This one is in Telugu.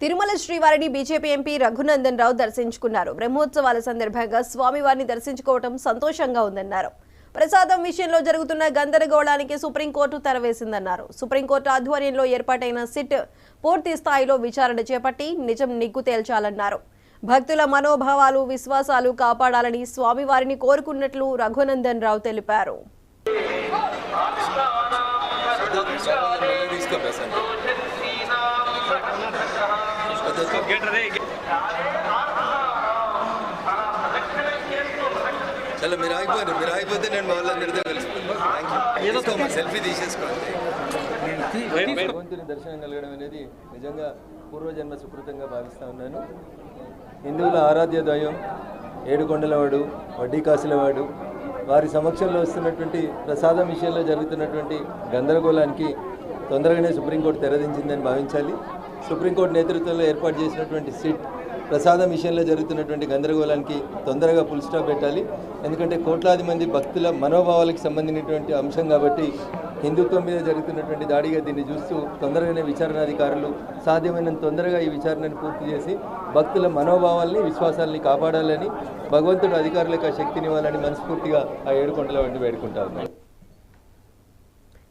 తిరుమల శ్రీవారిని బీజేపీ ఎంపీ రఘునందన్ రావు దర్శించుకున్నారు. బ్రహ్మోత్సవాల సందర్భంగా స్వామివారిని దర్శించుకోవడం సంతోషంగా ఉందన్నారు. ప్రసాదం విషయంలో జరుగుతున్న గందరగోళానికి సుప్రీంకోర్టు తెరవేసిందన్నారు. సుప్రీంకోర్టు ఆధ్వర్యంలో ఏర్పాటైన సిట్ పూర్తి స్థాయిలో విచారణ చేపట్టి నిజం నిగ్గు తేల్చాలన్నారు. భక్తుల మనోభావాలు, విశ్వాసాలు కాపాడాలని స్వామివారిని కోరుకున్నట్లు రఘునందన్ రావు తెలిపారు. చలో మీరు ఆగిపోతే నేను మా వాళ్ళందరితో కలుసుకుంటాను. సెల్ఫీ తీసేసుకోండి. భగవంతుని దర్శనం కలగడం అనేది నిజంగా పూర్వజన్మ సుకృతంగా భావిస్తూ ఉన్నాను. హిందువుల ఆరాధ్య దైవం ఏడుకొండలవాడు, వడ్డీ కాసులవాడు, వారి సమక్షంలో వస్తున్నటువంటి ప్రసాదం విషయంలో జరుగుతున్నటువంటి గందరగోళానికి తొందరగానే సుప్రీంకోర్టు తెరదించిందని భావించాలి. సుప్రీంకోర్టు నేతృత్వంలో ఏర్పాటు చేసినటువంటి సిట్ ప్రసాదం విషయంలో జరుగుతున్నటువంటి గందరగోళానికి తొందరగా ఫుల్ స్టాప్ పెట్టాలి. ఎందుకంటే కోట్లాది మంది భక్తుల మనోభావాలకు సంబంధించినటువంటి అంశం కాబట్టి హిందుత్వం మీద జరుగుతున్నటువంటి దాడిగా దీన్ని చూస్తూ తొందరగానే విచారణాధికారులు సాధ్యమైనంత తొందరగా ఈ విచారణను పూర్తి చేసి భక్తుల మనోభావాల్ని, విశ్వాసాలని కాపాడాలని, భగవంతుడు అధికారులకు ఆ శక్తినివ్వాలని మనస్ఫూర్తిగా ఆ ఏడుకొండల వంటి వేడుకుంటారు.